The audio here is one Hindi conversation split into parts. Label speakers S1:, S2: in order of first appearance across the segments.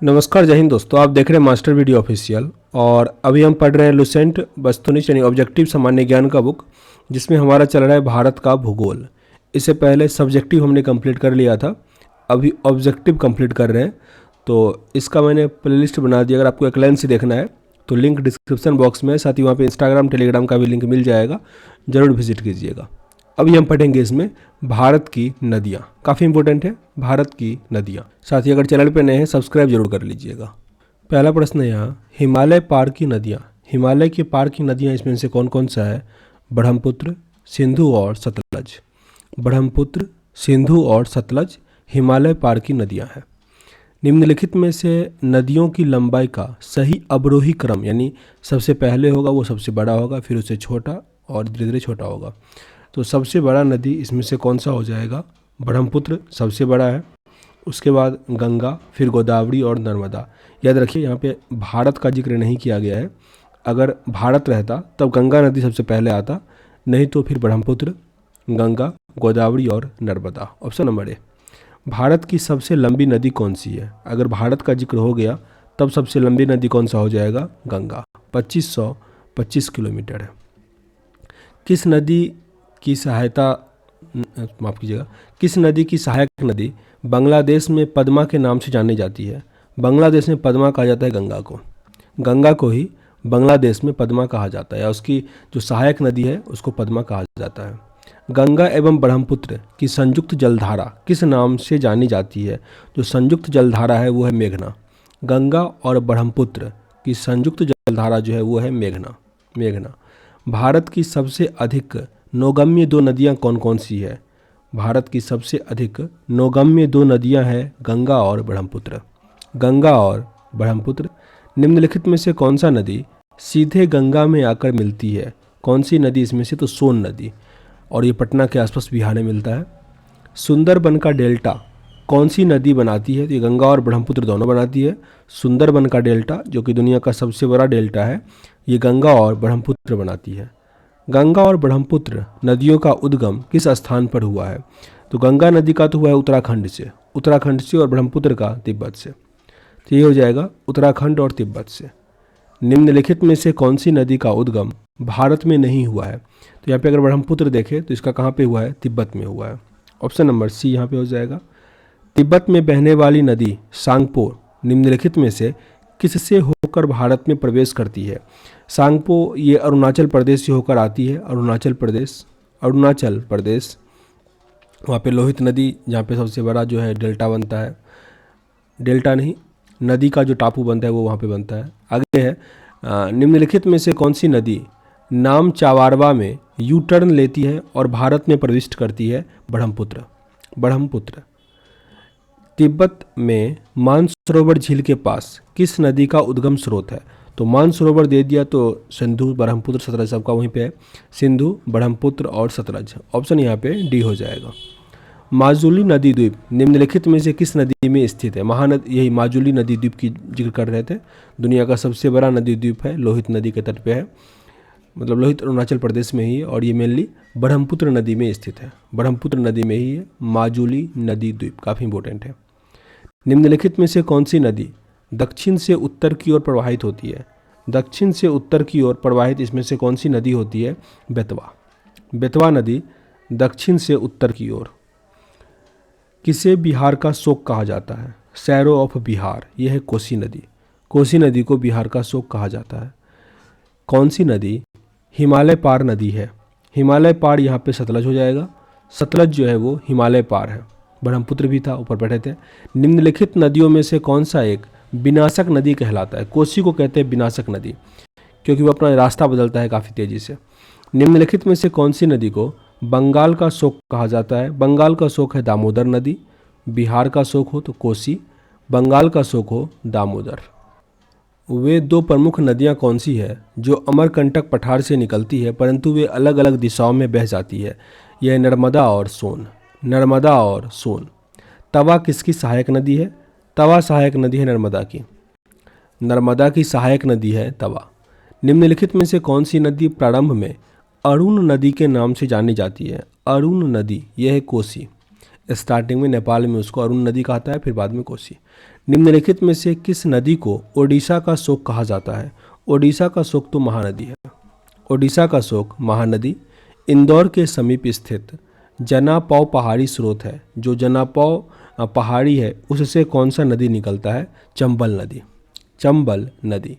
S1: नमस्कार, जय हिंद दोस्तों। आप देख रहे हैं मास्टर वीडियो ऑफिशियल और अभी हम पढ़ रहे हैं लुसेंट वस्तुनिष्ठ यानी ऑब्जेक्टिव सामान्य ज्ञान का बुक, जिसमें हमारा चल रहा है भारत का भूगोल। इससे पहले सब्जेक्टिव हमने कंप्लीट कर लिया था, अभी ऑब्जेक्टिव कंप्लीट कर रहे हैं। तो इसका मैंने प्लेलिस्ट बना दिया। अगर आपको एक लाइन से देखना है तो लिंक डिस्क्रिप्शन बॉक्स में है, साथ ही वहाँ पर इंस्टाग्राम टेलीग्राम का भी लिंक मिल जाएगा, ज़रूर विजिट कीजिएगा। अभी हम पढ़ेंगे इसमें भारत की नदियाँ, काफ़ी इंपॉर्टेंट है भारत की नदियाँ। साथ ही अगर चैनल पे नए हैं सब्सक्राइब जरूर कर लीजिएगा। पहला प्रश्न है यहाँ, हिमालय पार की नदियाँ। हिमालय के पार की नदियाँ इसमें से कौन कौन सा है? ब्रह्मपुत्र, सिंधु और सतलज। ब्रह्मपुत्र, सिंधु और सतलज हिमालय पार की नदियाँ हैं। निम्नलिखित में से नदियों की लंबाई का सही अवरोही क्रम, यानी सबसे पहले होगा वो सबसे बड़ा होगा, फिर उससे छोटा और धीरे धीरे छोटा होगा। तो सबसे बड़ा नदी इसमें से कौन सा हो जाएगा? ब्रह्मपुत्र सबसे बड़ा है, उसके बाद गंगा, फिर गोदावरी और नर्मदा। याद रखिए यहाँ पे भारत का जिक्र नहीं किया गया है। अगर भारत रहता तब गंगा नदी सबसे पहले आता, नहीं तो फिर ब्रह्मपुत्र, गंगा, गोदावरी और Narmada. Option number A. Bharat की सबसे लंबी नदी कौन सी है? अगर भारत का जिक्र हो गया तब सबसे लंबी नदी कौन सा हो जाएगा? गंगा, 2525 किलोमीटर है। किस नदी की सहायता माफ़ कीजिएगा किस नदी की सहायक नदी बांग्लादेश में पद्मा के नाम से जानी जाती है? बांग्लादेश में पद्मा कहा जाता है गंगा को। गंगा को ही बांग्लादेश में पद्मा कहा जाता है, या उसकी जो सहायक नदी है उसको पद्मा कहा जाता है। गंगा एवं ब्रह्मपुत्र की संयुक्त जलधारा किस नाम से जानी जाती है? जो संयुक्त जलधारा है वो है मेघना। गंगा और ब्रह्मपुत्र की संयुक्त जलधारा जो है वो है मेघना। भारत की सबसे अधिक नौगम्य दो नदियाँ कौन कौन सी है? भारत की सबसे अधिक नौगम्य दो नदियाँ हैं गंगा और ब्रह्मपुत्र। गंगा और ब्रह्मपुत्र। निम्नलिखित में से कौन सा नदी सीधे गंगा में आकर मिलती है? कौन सी नदी इसमें से? तो सोन नदी, और ये पटना के आसपास बिहार में मिलता है। सुंदरबन का डेल्टा कौन सी नदी बनाती है? तो ये गंगा और ब्रह्मपुत्र दोनों बनाती है। सुंदरबन का डेल्टा, जो कि दुनिया का सबसे बड़ा डेल्टा है, ये गंगा और ब्रह्मपुत्र बनाती है। गंगा और ब्रह्मपुत्र नदियों का उद्गम किस स्थान पर हुआ है? तो गंगा नदी का तो हुआ है उत्तराखंड से, और ब्रह्मपुत्र का तिब्बत से। तो ये हो जाएगा उत्तराखंड और तिब्बत से। निम्नलिखित में से कौन सी नदी का उद्गम भारत में नहीं हुआ है? तो यहाँ पे अगर ब्रह्मपुत्र देखें तो इसका कहाँ पे हुआ है? तिब्बत में हुआ है। ऑप्शन नंबर सी यहाँ पे हो जाएगा। तिब्बत में बहने वाली नदी सांगपो निम्नलिखित में से किससे होकर भारत में प्रवेश करती है? सांगपो ये अरुणाचल प्रदेश से होकर आती है। अरुणाचल प्रदेश वहाँ पे लोहित नदी, जहाँ पे सबसे बड़ा जो है डेल्टा बनता है, डेल्टा नहीं नदी का जो टापू बनता है वो वहाँ पे बनता है। आगे है, निम्नलिखित में से कौन सी नदी नाम चावारवा में यू टर्न लेती है और भारत में प्रविष्ट करती है? ब्रह्मपुत्र। तिब्बत में मानसरोवर झील के पास किस नदी का उद्गम स्रोत है? तो मानसरोवर दे दिया तो सिंधु, ब्रह्मपुत्र, सतलज सबका वहीं पे है। सिंधु, ब्रह्मपुत्र और सतलज। ऑप्शन यहाँ पे डी हो जाएगा। माजुली नदी द्वीप निम्नलिखित में से किस नदी में स्थित है? महानदी, यही माजुली नदी द्वीप की जिक्र कर रहे थे। दुनिया का सबसे बड़ा नदी द्वीप है, लोहित नदी के तट पे है, मतलब लोहित अरुणाचल प्रदेश में ही है, और ये मेनली ब्रह्मपुत्र नदी में स्थित है। ब्रह्मपुत्र नदी में ही है माजुली नदी द्वीप, काफ़ी इंपॉर्टेंट है। निम्नलिखित में से कौन सी नदी दक्षिण से उत्तर की ओर प्रवाहित होती है? दक्षिण से उत्तर की ओर प्रवाहित इसमें से कौन सी नदी होती है? बेतवा नदी दक्षिण से उत्तर की ओर। किसे बिहार का शोक कहा जाता है? सैरो ऑफ बिहार, यह है कोसी नदी। कोसी नदी को बिहार का शोक कहा जाता है। कौन सी नदी हिमालय पार नदी है? हिमालय पार यहाँ पे सतलज हो जाएगा। सतलज जो है वो हिमालय पार है। ब्रह्मपुत्र भी था, ऊपर बैठे थे। निम्नलिखित नदियों में से कौन सा एक विनाशक नदी कहलाता है? कोसी को कहते हैं विनाशक नदी, क्योंकि वो अपना रास्ता बदलता है काफ़ी तेज़ी से। निम्नलिखित में से कौन सी नदी को बंगाल का शोक कहा जाता है? बंगाल का शोक है दामोदर नदी। बिहार का शोक हो तो कोसी, बंगाल का शोक हो दामोदर। वे दो प्रमुख नदियाँ कौन सी है जो अमरकंटक पठार से निकलती है परंतु वे अलग अलग दिशाओं में बह जाती है? यह नर्मदा और सोन। तवा किसकी सहायक नदी है? तवा सहायक नदी है नर्मदा की सहायक नदी है तवा। निम्नलिखित में से कौन सी नदी प्रारंभ में अरुण नदी के नाम से जानी जाती है? अरुण नदी, यह है कोसी। स्टार्टिंग में नेपाल में उसको अरुण नदी कहता है, फिर बाद में कोसी। निम्नलिखित में से किस नदी को ओडिशा का शोक कहा जाता है? ओडिशा का शोक तो महानदी है। ओडिशा का शोक महानदी इंदौर के समीप स्थित जनापौ पहाड़ी स्रोत है। जो जनापौ पहाड़ी है उससे कौन सा नदी निकलता है? चंबल नदी। चंबल नदी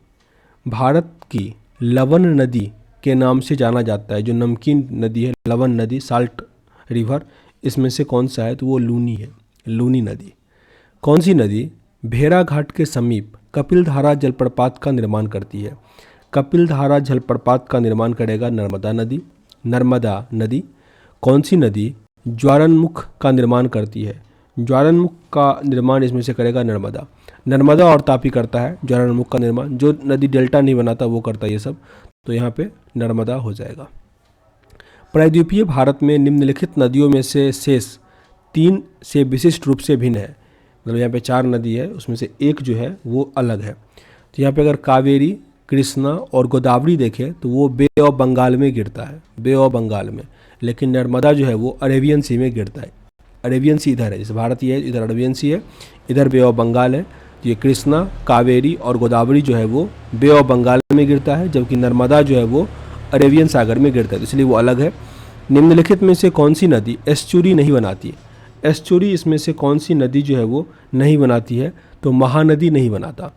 S1: भारत की लवन नदी के नाम से जाना जाता है। जो नमकीन नदी है लवन नदी, साल्ट रिवर, इसमें से कौन सा है? तो वो लूनी है, लूनी नदी। कौन सी नदी भेड़ाघाट के समीप कपिलधारा जलप्रपात का निर्माण करती है? कपिलधारा जलप्रपात का निर्माण करेगा नर्मदा नदी। नर्मदा नदी। कौन सी नदी ज्वारनमुख का निर्माण करती है? ज्वारनमुख का निर्माण इसमें से करेगा नर्मदा। नर्मदा और तापी करता है ज्वारनमुख का निर्माण। जो नदी डेल्टा नहीं बनाता वो करता है ये सब, तो यहाँ पे नर्मदा हो जाएगा। प्रायद्वीपीय भारत में निम्नलिखित नदियों में से शेष 3 से विशिष्ट रूप से भिन्न है। मतलब यहाँ पे 4 नदी है, उसमें से एक जो है वो अलग है। तो यहाँ पे अगर कावेरी, कृष्णा और गोदावरी देखें तो वो बे ऑफ बंगाल में गिरता है, बे ऑफ बंगाल में। लेकिन नर्मदा जो है वो अरेबियन सी में गिरता है। अरेबियन सी इधर है, जैसे भारत ये है, इधर अरेबियन सी है, इधर बे ऑफ बंगाल है। तो ये कृष्णा, कावेरी और गोदावरी जो है वो बे ऑफ बंगाल में गिरता है, जबकि नर्मदा जो है वो अरेबियन सागर में गिरता है, इसलिए वो अलग है। निम्नलिखित में से कौन सी नदी एस्चुरी नहीं बनाती है? एस्चुरी इसमें से कौन सी नदी जो है वो नहीं बनाती है? तो महानदी नहीं बनाता।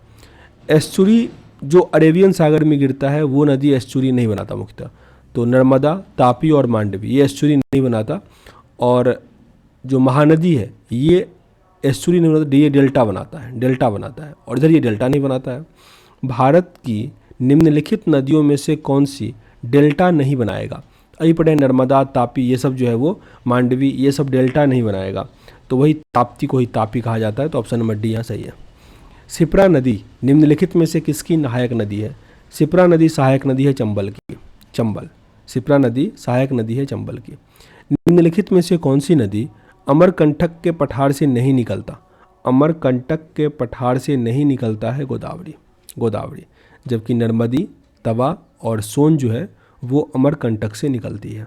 S1: एस्चुरी जो अरेबियन सागर में गिरता है वो नदी एस्चुरी नहीं बनाता मुख्यतः। तो नर्मदा, तापी और मांडवी ये एस्चुरी नहीं बनाता। और जो महानदी है ये एस्चुरी नहीं बनाता, ये डेल्टा बनाता है, डेल्टा बनाता है। और इधर ये डेल्टा नहीं बनाता है। भारत की निम्नलिखित नदियों में से कौन सी डेल्टा नहीं बनाएगा? अभी पढ़े नर्मदा, तापी, ये सब जो है वो मांडवी, ये सब डेल्टा नहीं बनाएगा। तो वही ताप्ती को ही तापी कहा जाता है। तो ऑप्शन नंबर डी यहाँ सही है। शिप्रा नदी निम्नलिखित में से किसकी सहायक नदी है? शिप्रा नदी सहायक नदी है चंबल की। चंबल, शिप्रा नदी सहायक नदी है चंबल की। निम्नलिखित में से कौन सी नदी अमरकंटक के पठार से नहीं निकलता? अमरकंटक के पठार से नहीं निकलता है गोदावरी, गोदावरी। जबकि नर्मदी, तवा और सोन जो है वो अमरकंटक से निकलती है।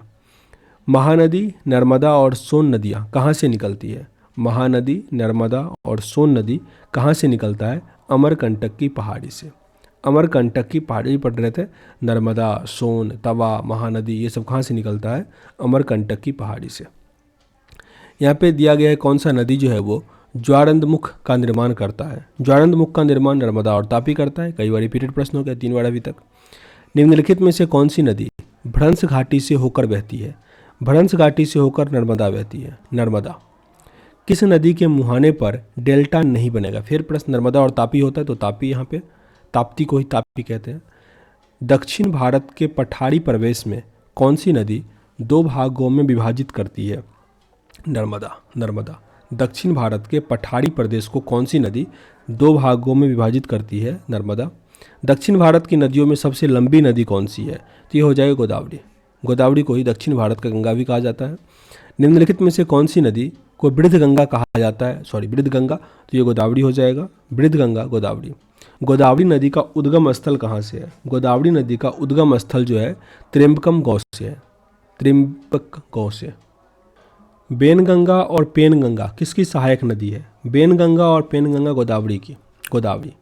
S1: महानदी, नर्मदा और सोन नदियाँ कहाँ से निकलती है? महानदी, नर्मदा और सोन नदी कहाँ से निकलता है? अमरकंटक की पहाड़ी से। अमरकंटक की पहाड़ी पढ़ रहे थे। नर्मदा, सोन, तवा, महानदी ये सब कहाँ से निकलता है? अमरकंटक की पहाड़ी से। यहाँ पे दिया गया है कौन सा नदी जो है वो ज्वारंदमुख का निर्माण करता है? ज्वारंदमुख का निर्माण नर्मदा और तापी करता है। कई बार रिपीटेड प्रश्न हो गया, 3 बार अभी तक। निम्नलिखित में से कौन सी नदी भ्रंश घाटी से होकर बहती है? भ्रंश घाटी से होकर नर्मदा बहती है। नर्मदा। किस नदी के मुहाने पर डेल्टा नहीं बनेगा? फिर प्रश्न नर्मदा और तापी होता है, तो तापी यहाँ पे, ताप्ती को ही तापी कहते हैं। दक्षिण भारत के पठारी प्रदेश में कौन सी नदी 2 भागों में विभाजित करती है? नर्मदा, नर्मदा। दक्षिण भारत के पठारी प्रदेश को कौन सी नदी 2 भागों में विभाजित करती है? नर्मदा। दक्षिण भारत की नदियों में सबसे लंबी नदी कौन सी है? तो ये हो जाएगी गोदावरी। गोदावरी को ही दक्षिण भारत का गंगा भी कहा जाता है। निम्नलिखित में से कौन सी नदी को वृद्ध गंगा कहा जाता है? सॉरी, वृद्ध गंगा, तो ये गोदावरी हो जाएगा। वृद्ध गंगा, गोदावरी। गोदावरी नदी का उद्गम स्थल कहाँ से है? गोदावरी नदी का उद्गम स्थल जो है त्रिम्बकम गाँव से है। त्रिम्बक गाँव से। बेनगंगा और पेनगंगा किसकी सहायक नदी है? बेनगंगा और पेनगंगा गोदावरी की। गोदावरी।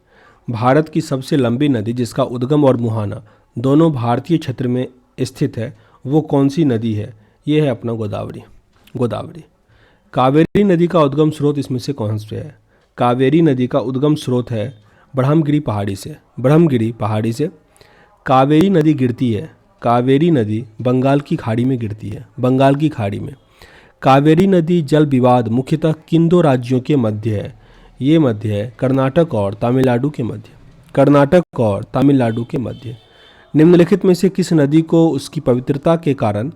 S1: भारत की सबसे लंबी नदी जिसका उद्गम और मुहाना दोनों भारतीय क्षेत्र में स्थित है वो कौन सी नदी है? ये है अपना गोदावरी, गोदावरी। कावेरी नदी का उद्गम स्रोत इसमें से कौन से है? कावेरी नदी का उद्गम स्रोत है ब्रह्मगिरी पहाड़ी से। ब्रह्मगिरी पहाड़ी से कावेरी नदी गिरती है। कावेरी नदी बंगाल की खाड़ी में गिरती है, बंगाल की खाड़ी में। कावेरी नदी जल विवाद मुख्यतः किन 2 राज्यों के मध्य है? ये मध्य है कर्नाटक और तमिलनाडु के मध्य, कर्नाटक और तमिलनाडु के मध्य। निम्नलिखित में से किस नदी को उसकी पवित्रता के कारण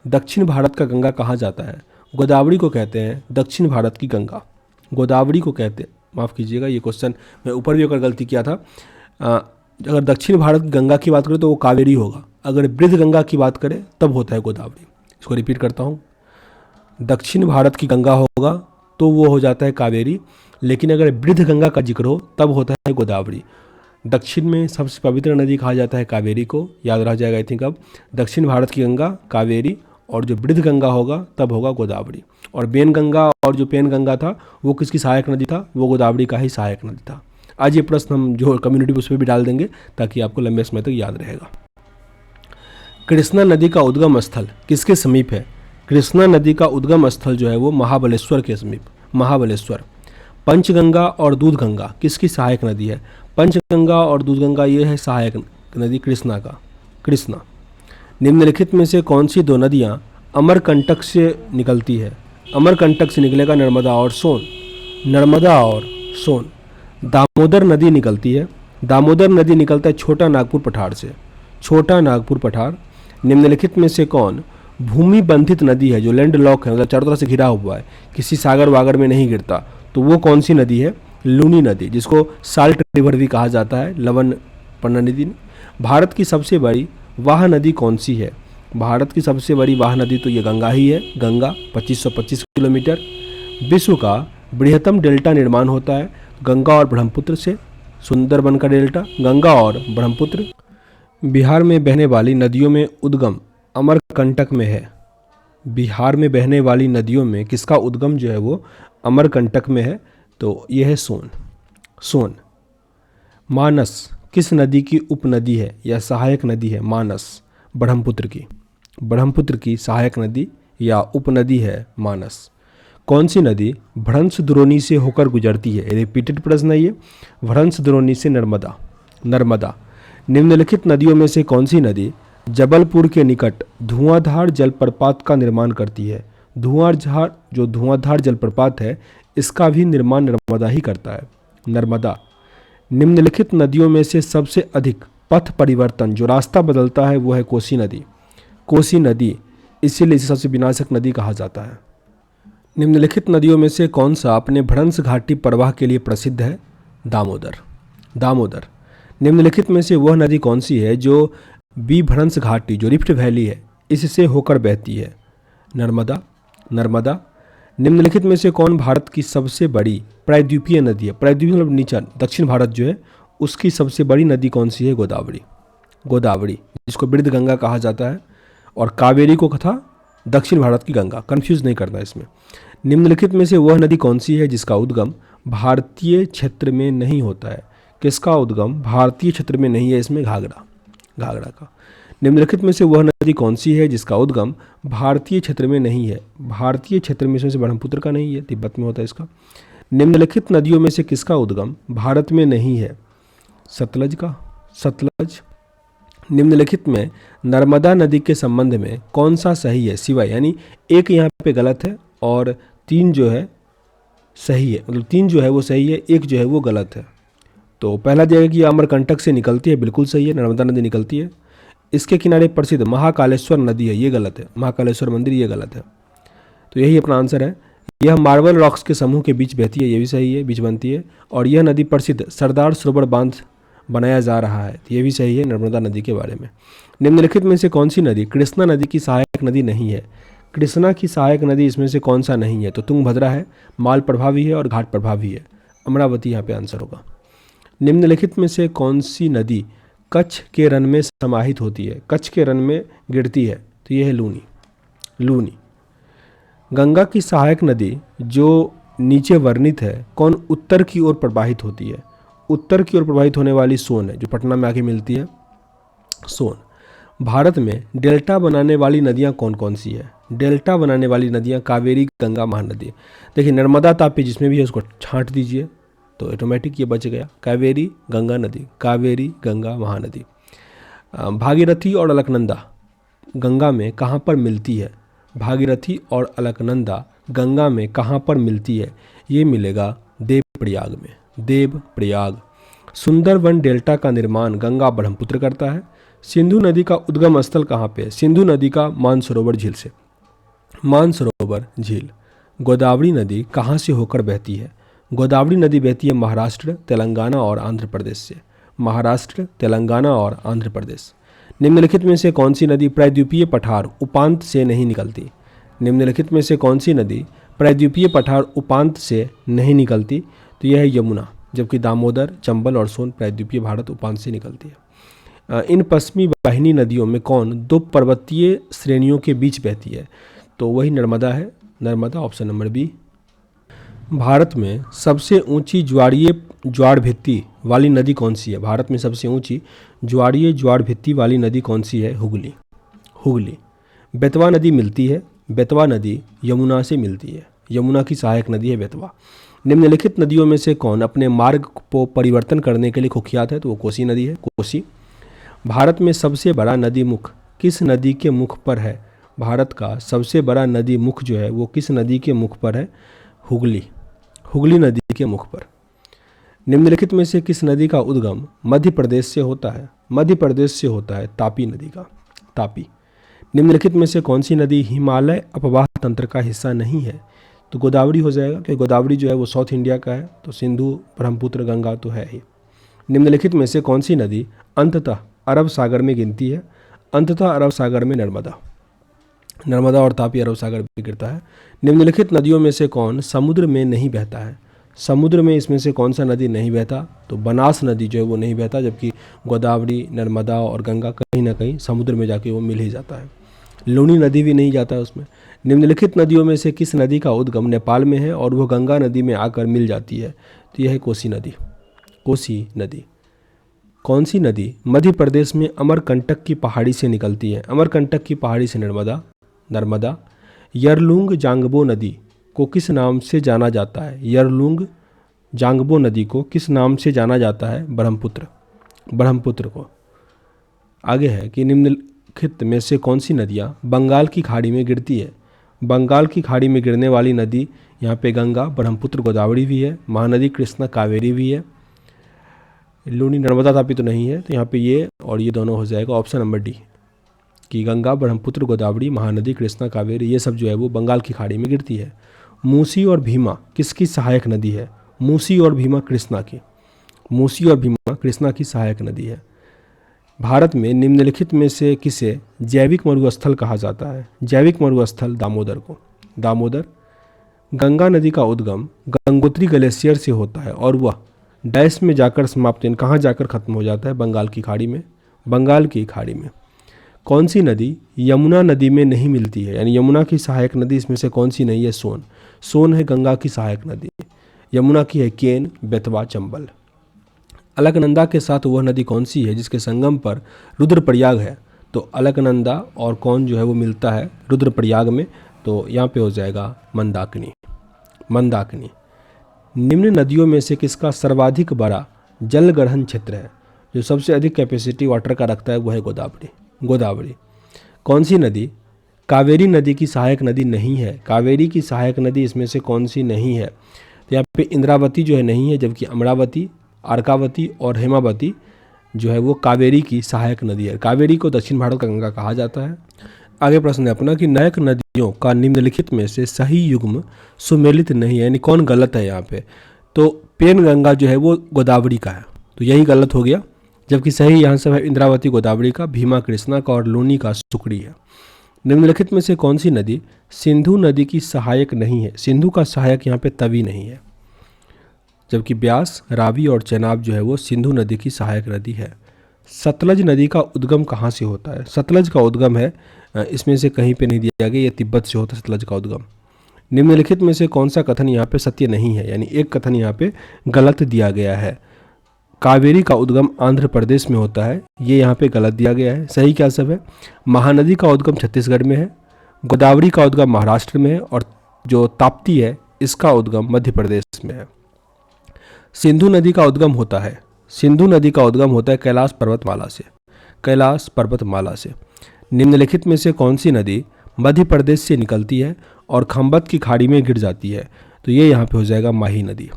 S1: दक्षिण भारत का गंगा कहा जाता है? गोदावरी को कहते हैं दक्षिण भारत की गंगा। गोदावरी को कहते हैं, माफ़ कीजिएगा ये क्वेश्चन मैं ऊपर भी अगर गलती किया था। अगर दक्षिण भारत की गंगा की बात करें तो वो कावेरी होगा। अगर वृद्ध गंगा की बात करें तब होता है गोदावरी। इसको रिपीट करता हूँ, दक्षिण भारत की गंगा होगा तो वो हो जाता है कावेरी, लेकिन अगर वृद्ध गंगा का जिक्र हो तब होता है गोदावरी। दक्षिण में सबसे पवित्र नदी कहा जाता है कावेरी को, याद रह जाएगा आई थिंक। अब दक्षिण भारत की गंगा कावेरी और जो वृद्ध गंगा होगा तब होगा गोदावरी। और बेन गंगा और जो पेन गंगा था वो किसकी सहायक नदी था, वो गोदावरी का ही सहायक नदी था। आज ये प्रश्न हम जो कम्युनिटी उस पर भी डाल देंगे ताकि आपको लंबे समय तक याद रहेगा। कृष्णा नदी का उद्गम स्थल किसके समीप है? कृष्णा नदी का उद्गम स्थल जो है वो महाबलेश्वर के समीप, महाबलेश्वर। पंचगंगा और दूधगंगा किसकी सहायक नदी है? पंचगंगा और दूधगंगा ये है सहायक नदी कृष्णा का, कृष्णा। निम्नलिखित में से कौन सी दो नदियाँ अमरकंटक से निकलती है? अमरकंटक से निकलेगा नर्मदा और सोन, नर्मदा और सोन। दामोदर नदी निकलती है, दामोदर नदी निकलता है छोटा नागपुर पठार से, छोटा नागपुर पठार। निम्नलिखित में से कौन भूमि बंधित नदी है, जो लैंड लॉक है, मतलब चारों तरफ से घिरा हुआ है, किसी सागर वागर में नहीं गिरता, तो वो कौन सी नदी है? लूनी नदी, जिसको साल्ट रिवर भी कहा जाता है, लवण पन्ना नदी। भारत की सबसे बड़ी वाह नदी कौन सी है? भारत की सबसे बड़ी वाह नदी तो ये गंगा ही है, गंगा 2525 किलोमीटर। विश्व का बृहत्तम डेल्टा निर्माण होता है गंगा और ब्रह्मपुत्र से, सुंदरबन का डेल्टा गंगा और ब्रह्मपुत्र। बिहार में बहने वाली नदियों में उद्गम अमरकंटक में है। बिहार में बहने वाली नदियों में किसका उद्गम जो है वो अमरकंटक में है, तो यह है सोन, सोन। मानस किस नदी की उपनदी है या सहायक नदी है? मानस ब्रह्मपुत्र की, ब्रह्मपुत्र की सहायक नदी या उपनदी है मानस। कौन सी नदी भ्रंश द्रोणी से होकर गुजरती है? रिपीटेड प्रश्न है ये। भ्रंश द्रोणी से नर्मदा, नर्मदा। निम्नलिखित नदियों में से कौन सी नदी जबलपुर के निकट धुआंधार जलप्रपात का निर्माण करती है? धुआंधार, जो धुआंधार जलप्रपात है इसका भी निर्माण नर्मदा ही करता है, नर्मदा। निम्नलिखित नदियों में से सबसे अधिक पथ परिवर्तन, जो रास्ता बदलता है, वो है कोसी नदी, कोसी नदी, इसीलिए इसे सबसे विनाशक नदी कहा जाता है। निम्नलिखित नदियों में से कौन सा अपने भ्रंश घाटी प्रवाह के लिए प्रसिद्ध है? दामोदर, दामोदर। निम्नलिखित में से वह नदी कौन सी है जो विभ्रंश घाटी, जो रिफ्ट वैली है, इससे होकर बहती है? नर्मदा, नर्मदा। निम्नलिखित में से कौन भारत की सबसे बड़ी प्रायद्वीपीय नदी है? प्रायद्वीपीय मतलब नीचा, दक्षिण भारत जो है उसकी सबसे बड़ी नदी कौन सी है? गोदावरी, गोदावरी, जिसको वृद्ध गंगा कहा जाता है, और कावेरी को कथा दक्षिण भारत की गंगा, कंफ्यूज नहीं करना इसमें। निम्नलिखित में से वह नदी कौन सी है जिसका उद्गम भारतीय क्षेत्र में नहीं होता है? किसका उद्गम भारतीय क्षेत्र में नहीं है? इसमें घाघरा, घाघरा का। निम्नलिखित में से वह नदी कौन सी है जिसका उद्गम भारतीय क्षेत्र में नहीं है? भारतीय क्षेत्र में इसमें से ब्रह्मपुत्र का नहीं है, तिब्बत में होता है इसका। निम्नलिखित नदियों में से किसका उद्गम भारत में नहीं है? सतलज का, सतलज। निम्नलिखित में नर्मदा नदी के संबंध में कौन सा सही है? सिवाय, यानी एक यहाँ पे गलत है और 3 जो है सही है, मतलब 3 जो है वो सही है, एक जो है वो गलत है। तो पहला दिया गया कि अमरकंटक से निकलती है, बिल्कुल सही है, नर्मदा नदी निकलती है। इसके किनारे प्रसिद्ध महाकालेश्वर नदी है, ये गलत है, महाकालेश्वर मंदिर ये गलत है। तो यही अपना आंसर है। यह मार्बल रॉक्स के समूह के बीच बहती है, ये भी सही है, बीच बनती है। और यह नदी प्रसिद्ध सरदार सरोवर बांध बनाया जा रहा है, ये भी सही है, नर्मदा नदी के बारे में। निम्नलिखित में से कौन सी नदी कृष्णा नदी की सहायक नदी नहीं है? कृष्णा की सहायक नदी इसमें से कौन सा नहीं है? तो तुंगभद्रा है, माल प्रभावी है और घाट प्रभावी है, अमरावती यहाँ पे आंसर होगा। निम्नलिखित में से कौन सी नदी कच्छ के रन में समाहित होती है? कच्छ के रन में गिरती है, तो यह है लूनी, लूनी। गंगा की सहायक नदी जो नीचे वर्णित है कौन उत्तर की ओर प्रवाहित होती है? उत्तर की ओर प्रवाहित होने वाली सोन है, जो पटना में आके मिलती है, सोन। भारत में डेल्टा बनाने वाली नदियाँ कौन कौन सी है? डेल्टा बनाने वाली नदियाँ कावेरी, गंगा, महानदी। देखिए नर्मदा, तापी जिसमें भी है उसको छांट दीजिए तो ऑटोमेटिक ये बच गया, कावेरी, गंगा नदी, कावेरी, गंगा, महानदी। भागीरथी और अलकनंदा गंगा में कहाँ पर मिलती है? भागीरथी और अलकनंदा गंगा में कहाँ पर मिलती है? ये मिलेगा देवप्रयाग में, देवप्रयाग। सुंदरबन डेल्टा का निर्माण गंगा ब्रह्मपुत्र करता है। सिंधु नदी का उद्गम स्थल कहाँ पे है? सिंधु नदी का मानसरोवर झील से, मानसरोवर झील। गोदावरी नदी कहाँ से होकर बहती है? गोदावरी नदी बहती है महाराष्ट्र, तेलंगाना और आंध्र प्रदेश से, महाराष्ट्र, तेलंगाना और आंध्र प्रदेश। निम्नलिखित में से कौन सी नदी प्रायद्वीपीय पठार उपांत से नहीं निकलती? निम्नलिखित में से कौन सी नदी प्रायद्वीपीय पठार उपांत से नहीं निकलती? तो यह है यमुना, जबकि दामोदर, चंबल और सोन प्रायद्वीपीय भारत उपांत से निकलती है। इन पश्चिमी वाहिनी नदियों में कौन दो पर्वतीय श्रेणियों के बीच बहती है? तो वही नर्मदा है, Narmada, option number B. Bharat में सबसे ऊंची ज्वार भित्ति वाली नदी कौन सी है? भारत में सबसे ऊंची ज्वार भित्ति वाली नदी कौन सी है? हुगली। हुगली। बेतवा नदी मिलती है, बेतवा नदी यमुना से मिलती है, यमुना की सहायक नदी है बेतवा। निम्नलिखित नदियों में से कौन अपने मार्ग को परिवर्तन करने के लिए कुख्यात है? तो वो कोसी नदी है, कोसी। भारत में सबसे बड़ा नदी मुख किस नदी के मुख पर है? भारत का सबसे बड़ा नदी मुख जो है वो किस नदी के मुख पर है? हुगली, हुगली नदी के मुख पर। निम्नलिखित में से किस नदी का उद्गम मध्य प्रदेश से होता है? मध्य प्रदेश से होता है तापी नदी का, तापी। निम्नलिखित में से कौन सी नदी हिमालय अपवाह तंत्र का हिस्सा नहीं है? तो गोदावरी हो जाएगा, क्योंकि गोदावरी जो है वो साउथ इंडिया का है, तो सिंधु, ब्रह्मपुत्र, गंगा तो है ही। निम्नलिखित में से कौन सी नदी अंततः अरब सागर में गिनती है? अंततः अरब सागर में नर्मदा, नर्मदा और तापी अरब सागर में गिरता है। निम्नलिखित नदियों में से कौन समुद्र में नहीं बहता है? समुद्र में इसमें से कौन सा नदी नहीं बहता? तो बनास नदी जो है वो नहीं बहता, जबकि गोदावरी, नर्मदा और गंगा कहीं ना कहीं समुद्र में जाके वो मिल ही जाता है। लूनी नदी भी नहीं जाता है उसमें। निम्नलिखित नदियों में से किस नदी का उद्गम नेपाल में है और वह गंगा नदी में आकर मिल जाती है? तो यह है कोसी नदी, कोसी नदी। कौन सी नदी मध्य प्रदेश में अमरकंटक की पहाड़ी से निकलती है? अमरकंटक की पहाड़ी से नर्मदा, नर्मदा। यरलुंग जांगबो नदी को किस नाम से जाना जाता है? यरलुंग जांगबो नदी को किस नाम से जाना जाता है? ब्रह्मपुत्र, ब्रह्मपुत्र को। आगे है कि निम्नलिखित में से कौन सी नदियाँ बंगाल की खाड़ी में गिरती है? बंगाल की खाड़ी में गिरने वाली नदी यहाँ पे गंगा, ब्रह्मपुत्र, गोदावरी भी है, महानदी कृष्णा, कावेरी भी है। लूनी, नर्मदा, तापी तो नहीं है, तो यहाँ पे ये और ये दोनों हो जाएगा ऑप्शन नंबर डी, कि गंगा, ब्रह्मपुत्र, गोदावरी, महानदी कृष्णा, कावेरी ये सब जो है वो बंगाल की खाड़ी में गिरती है। मूसी और भीमा किसकी सहायक नदी है? मूसी और भीमा कृष्णा की, मूसी और भीमा कृष्णा की सहायक नदी है। भारत में निम्नलिखित में से किसे जैविक मरुस्थल कहा जाता है? जैविक मरुस्थल दामोदर को, दामोदर। गंगा नदी का उद्गम गंगोत्री ग्लेशियर से होता है और वह डैश में जाकर समाप्त, कहाँ जाकर खत्म हो जाता है? बंगाल की खाड़ी में, बंगाल की खाड़ी में। कौन सी नदी यमुना नदी में नहीं मिलती है? यानी यमुना की सहायक नदी इसमें से कौन सी नहीं है? सोन, सोन है गंगा की सहायक नदी। यमुना की है केन, बेतवा, चंबल। अलकनंदा के साथ वह नदी कौन सी है जिसके संगम पर रुद्रप्रयाग है? तो अलकनंदा और कौन जो है वो मिलता है रुद्रप्रयाग में, तो यहाँ पे हो जाएगा मंदाकिनी, मंदाकिनी। निम्न नदियों में से किसका सर्वाधिक बड़ा जल ग्रहण क्षेत्र है? जो सबसे अधिक कैपेसिटी वाटर का रखता है वह है गोदावरी, गोदावरी। कौन सी नदी कावेरी नदी की सहायक नदी नहीं है? कावेरी की सहायक नदी इसमें से कौन सी नहीं है? तो यहाँ पे इंद्रावती जो है नहीं है, जबकि अमरावती, अर्कावती और हेमावती जो है वो कावेरी की सहायक नदी है। कावेरी को दक्षिण भारत का गंगा कहा जाता है। आगे प्रश्न है अपना कि नायक नदियों का निम्नलिखित में से सही युग्म सुमेलित नहीं है, यानी कौन गलत है यहाँ पे? तो पेन गंगा जो है वो गोदावरी का है, तो यही गलत हो गया, जबकि सही यहाँ से है इंद्रावती गोदावरी का, भीमा कृष्णा का और लूनी का सुकड़ी है। निम्नलिखित में से कौन सी नदी सिंधु नदी की सहायक नहीं है? सिंधु का सहायक यहाँ पे तवी नहीं है, जबकि ब्यास, रावी और चेनाब जो है वो सिंधु नदी की सहायक नदी है। सतलज नदी का उद्गम कहाँ से होता है? सतलज का उद्गम है, इसमें से कहीं पे नहीं दिया गया, ये तिब्बत से होता है सतलज का उद्गम। निम्नलिखित में से कौन सा कथन यहाँ पे सत्य नहीं है? यानी एक कथन यहाँ पे गलत दिया गया है। कावेरी का उद्गम आंध्र प्रदेश में होता है, ये यहाँ पे गलत दिया गया है। सही क्या सब है? महानदी का उद्गम छत्तीसगढ़ में है, गोदावरी का उद्गम महाराष्ट्र में है और जो ताप्ती है इसका उद्गम मध्य प्रदेश में है। सिंधु नदी का उद्गम होता है, सिंधु नदी का उद्गम होता है कैलाश पर्वतमाला से, कैलाश पर्वतमाला से। निम्नलिखित में से कौन सी नदी मध्य प्रदेश से निकलती है और खंबत की खाड़ी में गिर जाती है? तो ये यहाँ पे हो जाएगा माही नदी,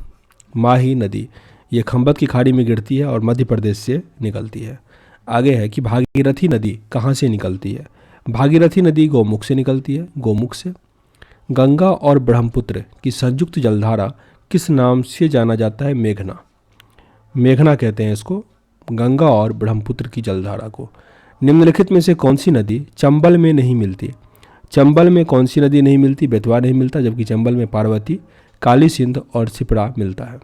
S1: माही नदी। ये खंबत की खाड़ी में गिरती है और मध्य प्रदेश से निकलती है। आगे है कि भागीरथी नदी कहाँ से निकलती है? भागीरथी नदी गौमुख से निकलती है, गौमुख से। गंगा और ब्रह्मपुत्र की संयुक्त जलधारा किस नाम से जाना जाता है? मेघना, मेघना कहते हैं इसको, गंगा और ब्रह्मपुत्र की जलधारा को। निम्नलिखित में से कौन सी नदी चंबल में नहीं मिलती? चंबल में कौन सी नदी नहीं मिलती? बेतवा नहीं मिलता, जबकि चंबल में पार्वती, काली सिंध और सिपरा मिलता है।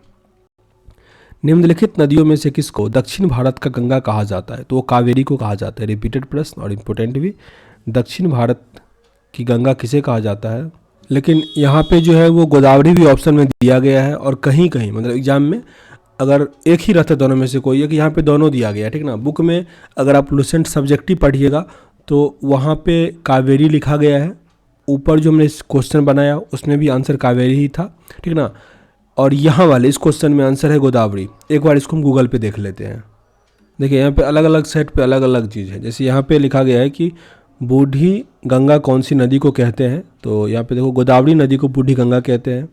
S1: निम्नलिखित नदियों में से किसको दक्षिण भारत का गंगा कहा जाता है? तो वो कावेरी को कहा जाता है। रिपीटेड प्रश्न और इम्पोर्टेंट भी। दक्षिण भारत की गंगा किसे कहा जाता है? लेकिन यहाँ पे जो है वो गोदावरी भी ऑप्शन में दिया गया है, और कहीं कहीं मतलब एग्जाम में अगर एक ही रहता दोनों में से कोई है कि यहाँ पे दोनों दिया गया है, ठीक ना। बुक में अगर आप लुसेंट सब्जेक्टिव पढ़िएगा तो वहाँ पे कावेरी लिखा गया है। ऊपर जो हमने क्वेश्चन बनाया उसमें भी आंसर कावेरी ही था, ठीक ना। और यहाँ वाले इस क्वेश्चन में आंसर है गोदावरी। एक बार इसको हम गूगल पे देख लेते हैं। देखिए यहाँ पे अलग अलग सेट पे अलग अलग चीज़ है। जैसे यहाँ पे लिखा गया है कि बूढ़ी गंगा कौन सी नदी को कहते हैं, तो यहाँ पे देखो गोदावरी नदी को बूढ़ी गंगा कहते हैं।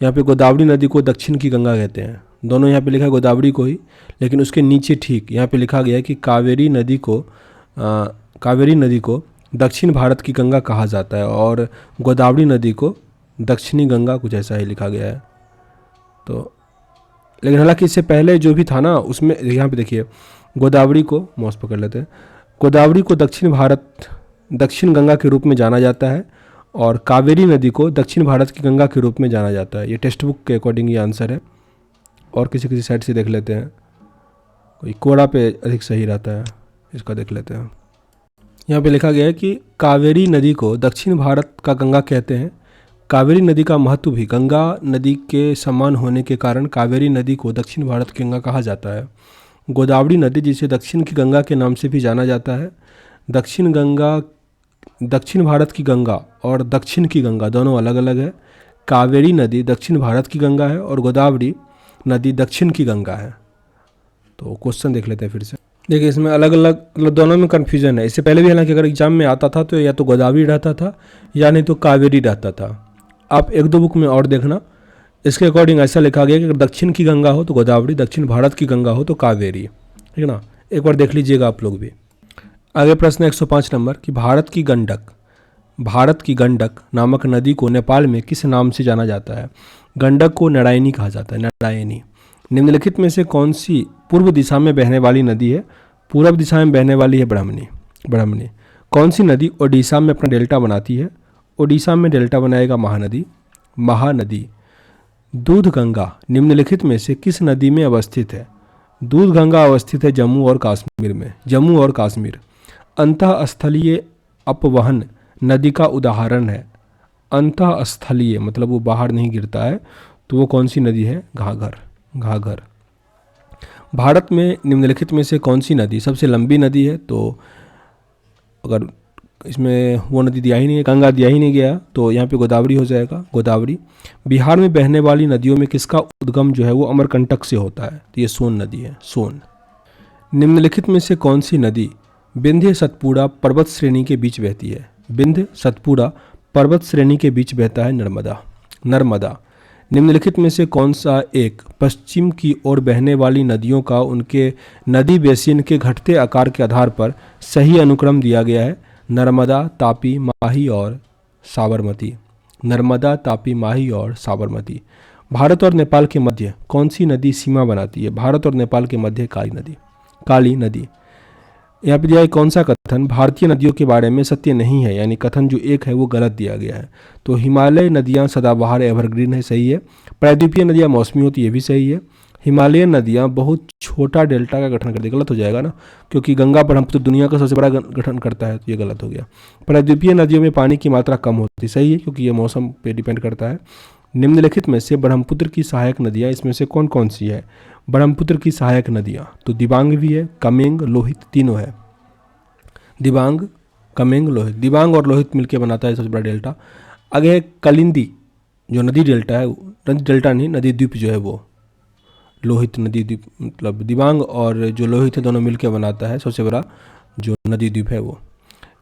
S1: यहाँ पे गोदावरी नदी को दक्षिण की गंगा कहते हैं। दोनों यहाँ पे लिखा है गोदावरी को ही, लेकिन उसके नीचे ठीक यहाँ पे लिखा गया है कि कावेरी नदी को दक्षिण भारत की गंगा कहा जाता है, और गोदावरी नदी को दक्षिणी गंगा, कुछ ऐसा ही लिखा गया है। तो लेकिन हालांकि इससे पहले जो भी था ना उसमें यहाँ पे देखिए गोदावरी को माउस पकड़ लेते हैं। गोदावरी को दक्षिण गंगा के रूप में जाना जाता है, और कावेरी नदी को दक्षिण भारत की गंगा के रूप में जाना जाता है। ये टेक्स्ट बुक के अकॉर्डिंग ये आंसर है। और किसी साइड से देख लेते हैं, कोई कोड़ा पे अधिक सही रहता है, इसका देख लेते हैं। यहाँ पे लिखा गया है कि कावेरी नदी को दक्षिण भारत का गंगा कहते हैं। कावेरी नदी का महत्व भी गंगा नदी के समान होने के कारण कावेरी नदी को दक्षिण भारत की गंगा कहा जाता है। गोदावरी नदी, जिसे दक्षिण की गंगा के नाम से भी जाना जाता है। दक्षिण भारत की गंगा और दक्षिण की गंगा दोनों अलग अलग है। कावेरी नदी दक्षिण भारत की गंगा है और गोदावरी नदी दक्षिण की गंगा है। तो क्वेश्चन देख लेते हैं फिर से। देखिए इसमें अलग अलग मतलब दोनों में कन्फ्यूजन है। इससे पहले भी हालांकि अगर एग्जाम में आता था तो या तो गोदावरी रहता था या नहीं तो कावेरी रहता था। आप एक दो बुक में और देखना, इसके अकॉर्डिंग ऐसा लिखा गया कि अगर दक्षिण की गंगा हो तो गोदावरी, दक्षिण भारत की गंगा हो तो कावेरी, ठीक है ना। एक बार देख लीजिएगा आप लोग भी। आगे प्रश्न 105 नंबर कि भारत की गंडक नामक नदी को नेपाल में किस नाम से जाना जाता है? गंडक को नारायणी कहा जाता है, नारायणी। निम्नलिखित में से कौन सी पूर्व दिशा में बहने वाली नदी है? पूर्व दिशा में बहने वाली है ब्रह्मणी। कौन सी नदी ओडिशा में अपना डेल्टा बनाती है? ओडिशा में डेल्टा बनाएगा महानदी। दूध गंगा निम्नलिखित में से किस नदी में अवस्थित है? दूध गंगा अवस्थित है जम्मू और कश्मीर। अंतःस्थलीय अपवहन नदी का उदाहरण है। अंतःस्थलीय मतलब वो बाहर नहीं गिरता है, तो वो कौन सी नदी है? घाघर। भारत में निम्नलिखित में से कौन सी नदी सबसे लंबी नदी है? तो अगर इसमें वो नदी दिया ही नहीं है, गंगा दिया ही नहीं गया, तो यहाँ पे गोदावरी हो जाएगा, गोदावरी। बिहार में बहने वाली नदियों में किसका उद्गम जो है वो अमरकंटक से होता है? तो ये सोन नदी है, सोन। निम्नलिखित में से कौन सी नदी विंध्य सतपुड़ा पर्वत श्रेणी के बीच बहती है? विंध्य सतपुड़ा पर्वत श्रेणी के बीच बहता है नर्मदा। निम्नलिखित में से कौन सा एक पश्चिम की ओर बहने वाली नदियों का उनके नदी बेसिन के घटते आकार के आधार पर सही अनुक्रम दिया गया है? नर्मदा, तापी, माही और साबरमती। भारत और नेपाल के मध्य कौन सी नदी सीमा बनाती है? भारत और नेपाल के मध्य काली नदी। यहाँ पे दिया है कौन सा कथन भारतीय नदियों के बारे में सत्य नहीं है, यानी कथन जो एक है वो गलत दिया गया है। तो हिमालय नदियाँ सदाबहार एवरग्रीन है, सही है। प्रायद्वीपीय नदियाँ मौसमी होती है, ये भी सही है। हिमालयन नदियाँ बहुत छोटा डेल्टा का गठन करती है, गलत हो जाएगा ना, क्योंकि गंगा ब्रह्मपुत्र दुनिया का सबसे बड़ा गठन करता है, तो ये गलत हो गया। प्रायद्वीपीय नदियों में पानी की मात्रा कम होती है, सही है, क्योंकि ये मौसम पे डिपेंड करता है। निम्नलिखित में से ब्रह्मपुत्र की सहायक नदियाँ इसमें से कौन कौन सी है? ब्रह्मपुत्र की सहायक नदियाँ तो दिबांग भी है, कमेंग, लोहित, तीनों है। दिबांग, कमेंग, लोहित। दिबांग और लोहित मिलकर बनाता है सबसे बड़ा डेल्टा। आगे है कलिंदी, जो नदी डेल्टा है, नदी द्वीप जो है वो लोहित नदी द्वीप, मतलब दिबांग और जो लोहित है दोनों मिलकर बनाता है सबसे बड़ा जो नदी द्वीप है वो।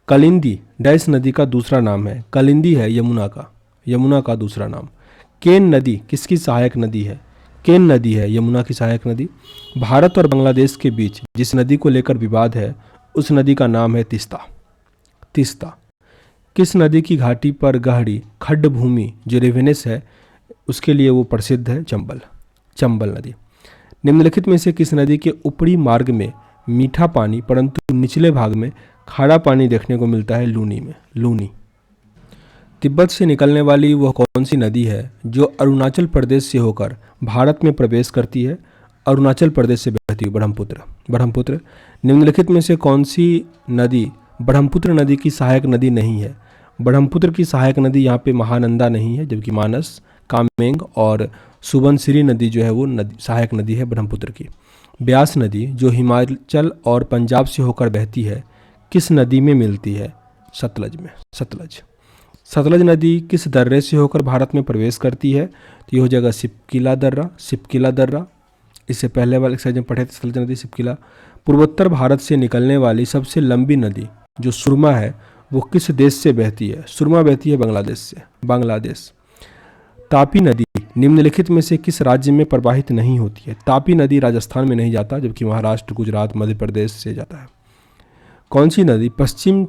S1: कलिंदी डैश नदी का दूसरा नाम है, कलिंदी है यमुना का दूसरा नाम। केन नदी किसकी सहायक नदी है? केन नदी है यमुना की सहायक नदी। भारत और बांग्लादेश के बीच जिस नदी को लेकर विवाद है उस नदी का नाम है तीस्ता। किस नदी की घाटी पर गहरी खड्ड भूमि जो रेवेनेस है उसके लिए वो प्रसिद्ध है? चंबल नदी। निम्नलिखित में से किस नदी के ऊपरी मार्ग में मीठा पानी परंतु निचले भाग में खारा पानी देखने को मिलता है? लूनी। तिब्बत से निकलने वाली वह कौन सी नदी है जो अरुणाचल प्रदेश से होकर भारत में प्रवेश करती है? अरुणाचल प्रदेश से बहती हुई ब्रह्मपुत्र। निम्नलिखित में से कौन सी नदी ब्रह्मपुत्र नदी की सहायक नदी नहीं है? ब्रह्मपुत्र की सहायक नदी यहाँ पे महानंदा नहीं है, जबकि मानस, कामेंग और सुबनसिरी नदी जो है वो नदी सहायक नदी है ब्रह्मपुत्र की। ब्यास नदी जो हिमाचल और पंजाब से होकर बहती है, किस नदी में मिलती है? सतलज में। सतलज नदी किस दर्रे से होकर भारत में प्रवेश करती है? तो ये हो जाएगा सिपकिला दर्रा। इससे पहले वाले एक्सरसाइज में पढ़े थे सतलज नदी, सिपकिला। पूर्वोत्तर भारत से निकलने वाली सबसे लंबी नदी जो सुरमा है वो किस देश से बहती है? सुरमा बहती है बांग्लादेश से, बांग्लादेश। तापी नदी निम्नलिखित में से किस राज्य में प्रवाहित नहीं होती है? तापी नदी राजस्थान में नहीं जाता, जबकि महाराष्ट्र, गुजरात, मध्य प्रदेश से जाता है। कौन सी नदी पश्चिम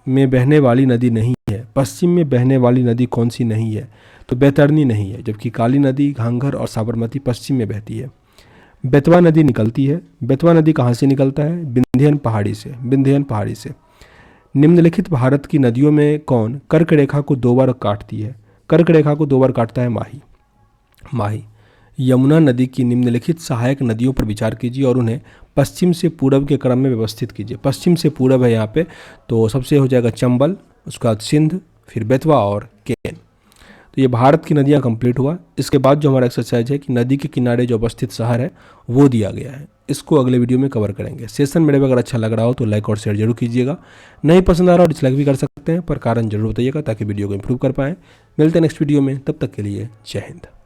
S1: में बहने वाली नदी नहीं है? पश्चिम में बहने वाली नदी कौन सी नहीं है? तो बैतरनी नहीं है, जबकि काली नदी, घांघर और साबरमती पश्चिम में बहती है। बेतवा नदी निकलती है। बेतवा नदी कहाँ से निकलता है? विंध्यन पहाड़ी से। निम्नलिखित भारत की नदियों में कौन कर्क रेखा को 2 बार काटती है? कर्क रेखा को 2 बार काटता है माही। यमुना नदी की निम्नलिखित सहायक नदियों पर विचार कीजिए और उन्हें पश्चिम से पूरब के क्रम में व्यवस्थित कीजिए। पश्चिम से पूरब है यहाँ पे, तो सबसे हो जाएगा चंबल, उसके बाद सिंध, फिर बेतवा और केन। तो ये भारत की नदियाँ कंप्लीट हुआ। इसके बाद जो हमारा एक्सरसाइज है कि नदी के किनारे जो अवस्थित शहर है वो दिया गया है, इसको अगले वीडियो में कवर करेंगे। सेशन मेरे अगर अच्छा लग रहा हो तो लाइक और शेयर जरूर कीजिएगा। नहीं पसंद आ रहा हो डिसलाइक भी कर सकते हैं, पर कारण जरूर बताइएगा ताकि वीडियो को इम्प्रूव कर पाएँ। मिलते हैं नेक्स्ट वीडियो में, तब तक के लिए जय हिंद।